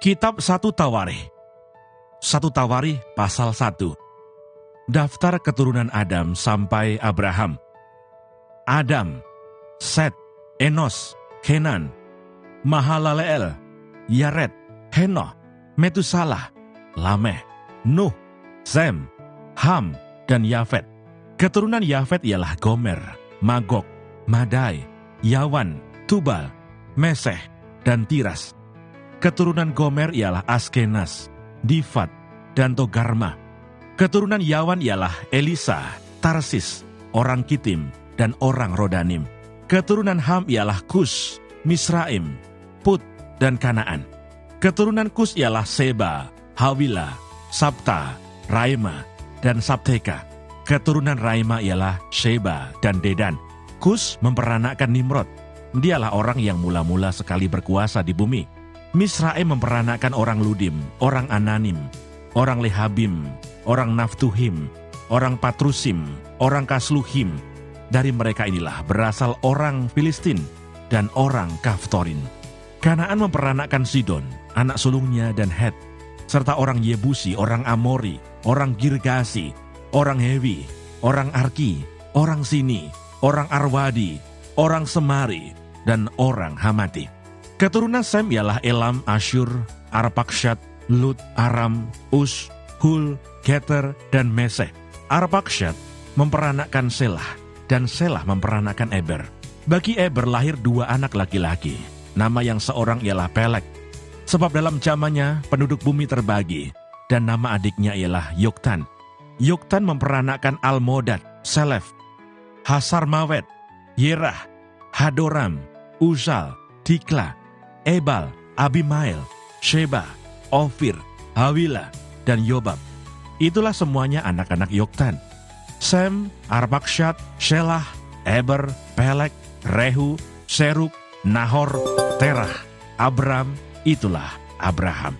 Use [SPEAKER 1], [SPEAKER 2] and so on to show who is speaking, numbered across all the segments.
[SPEAKER 1] Kitab 1 Tawarikh. 1 Tawarikh pasal 1. Daftar keturunan Adam sampai Abraham. Adam, Set, Enos, Kenan, Mahalaleel, Yared, Henoh, Metusalah, Lameh, Nuh, Sem, Ham, dan Yafet. Keturunan Yafet ialah Gomer, Magog, Madai, Yawan, Tubal, Meseh, dan Tiras. Keturunan Gomer ialah Askenas, Difat, dan Togarma. Keturunan Yawan ialah Elisa, Tarsis, orang Kitim, dan orang Rodanim. Keturunan Ham ialah Kus, Misraim, Put, dan Kanaan. Keturunan Kus ialah Seba, Hawila, Sabta, Raima, dan Sabteka. Keturunan Raima ialah Sheba dan Dedan. Kus memperanakkan Nimrod. Dialah orang yang mula-mula sekali berkuasa di bumi. Misraim memperanakkan orang Ludim, orang Ananim, orang Lehabim, orang Naftuhim, orang Patrusim, orang Kasluhim. Dari mereka inilah berasal orang Filistin dan orang Kaftorin. Kanaan memperanakkan Sidon, anak sulungnya, dan Het, serta orang Yebusi, orang Amori, orang Girgasi, orang Hewi, orang Arki, orang Sini, orang Arwadi, orang Semari, dan orang Hamati. Keturunan Sem ialah Elam, Asyur, Arpaksyad, Lut, Aram, Us, Hul, Geter, dan Meseh. Arpaksyad memperanakkan Selah, dan Selah memperanakkan Eber. Bagi Eber lahir 2 anak laki-laki. Nama yang seorang ialah Pelek, sebab dalam zamannya penduduk bumi terbagi, dan nama adiknya ialah Yoktan. Yoktan memperanakkan Almodad, Selef, Hasarmawet, Yerah, Hadoram, Uzal, Dikla, Ebal, Abimael, Sheba, Ofir, Hawila, dan Yobab. Itulah semuanya anak-anak Yoktan. Sem, Arpaksyad, Shelah, Eber, Pelek, Rehu, Seruk, Nahor, Terah, Abram, itulah Abraham.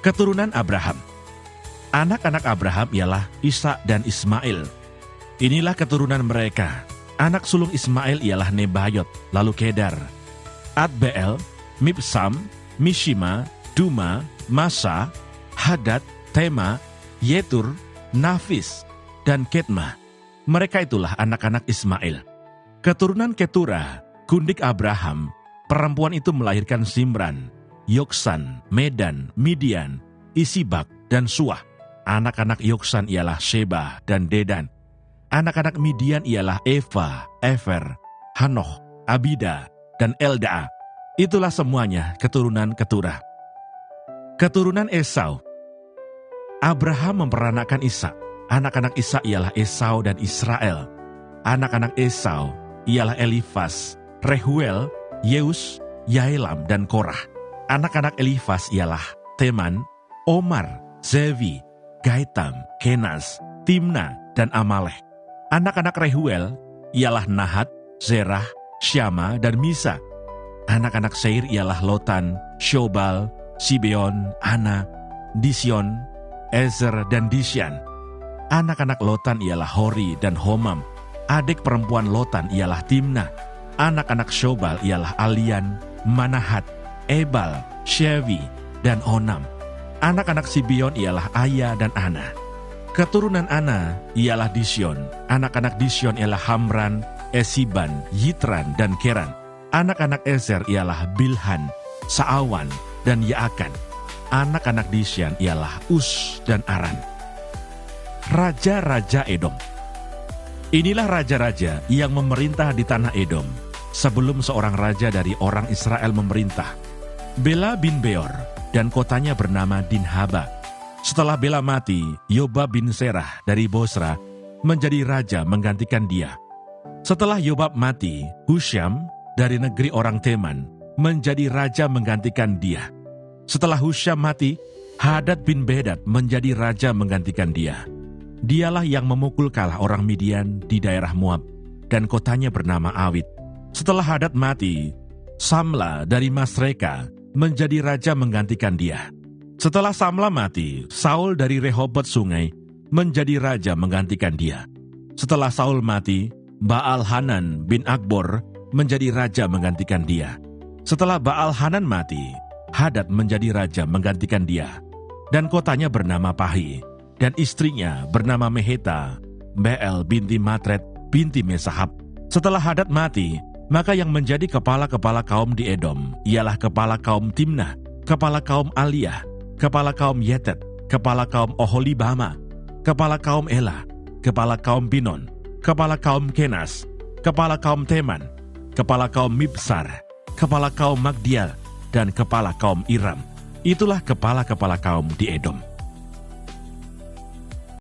[SPEAKER 1] Keturunan Abraham. Anak-anak Abraham ialah Ishak dan Ismail. Inilah keturunan mereka. Anak sulung Ismail ialah Nebayot, lalu Kedar, Adbeel, Mibsam, Mishima, Duma, Masa, Hadad, Tema, Yetur, Nafis, dan Ketma. Mereka itulah anak-anak Ismail. Keturunan Keturah, gundik Abraham, perempuan itu melahirkan Simran, Yoksan, Medan, Midian, Isibak, dan Suah. Anak-anak Yoksan ialah Sheba dan Dedan. Anak-anak Midian ialah Eva, Efer, Hanoh, Abida, dan Eldaa. Itulah semuanya keturunan Keturah. Keturunan Esau. Abraham memperanakkan Ishak. Anak-anak Ishak ialah Esau dan Israel. Anak-anak Esau ialah Elifas, Rehuel, Yeus, Yaelam, dan Korah. Anak-anak Elifas ialah Teman, Omar, Zevi, Gaitam, Kenas, Timna, dan Amalek. Anak-anak Rehuel ialah Nahat, Zerah, Syama, dan Misa. Anak-anak Seir ialah Lotan, Shobal, Sibeon, Ana, Disyon, Ezer, dan Disyan. Anak-anak Lotan ialah Hori dan Homam. Adik perempuan Lotan ialah Timna. Anak-anak Shobal ialah Alian, Manahat, Ebal, Shevi, dan Onam. Anak-anak Sibeon ialah Aya dan Ana. Keturunan Ana ialah Disyon. Anak-anak Disyon ialah Hamran, Esiban, Yitran, dan Keran. Anak-anak Ezer ialah Bilhan, Saawan, dan Yaakan. Anak-anak Disyan ialah Us dan Aran. Raja-raja Edom. Inilah raja-raja yang memerintah di tanah Edom sebelum seorang raja dari orang Israel memerintah. Bela bin Beor, dan kotanya bernama Dinhaba. Setelah Bela mati, Yobab bin Serah dari Bosra menjadi raja menggantikan dia. Setelah Yobab mati, Husyam dari negeri orang Teman menjadi raja menggantikan dia. Setelah Husyam mati, Hadad bin Bedad menjadi raja menggantikan dia. Dialah yang memukul kalah orang Midian di daerah Moab, dan kotanya bernama Awit. Setelah Hadad mati, Samla dari Masreka menjadi raja menggantikan dia. Setelah Samla mati, Saul dari Rehobot Sungai menjadi raja menggantikan dia. Setelah Saul mati, Baal Hanan bin Akbor menjadi raja menggantikan dia. Setelah Baal Hanan mati, Hadad menjadi raja menggantikan dia. Dan kotanya bernama Pahi, dan istrinya bernama Meheta, Beel binti Matred, binti Mesahab. Setelah Hadad mati, maka yang menjadi kepala-kepala kaum di Edom ialah kepala kaum Timnah, kepala kaum Aliyah, kepala kaum Yetet, kepala kaum Oholibama, kepala kaum Ela, kepala kaum Pinon, kepala kaum Kenas, kepala kaum Teman, kepala kaum Mibsar, kepala kaum Magdial, dan kepala kaum Iram. Itulah kepala-kepala kaum di Edom.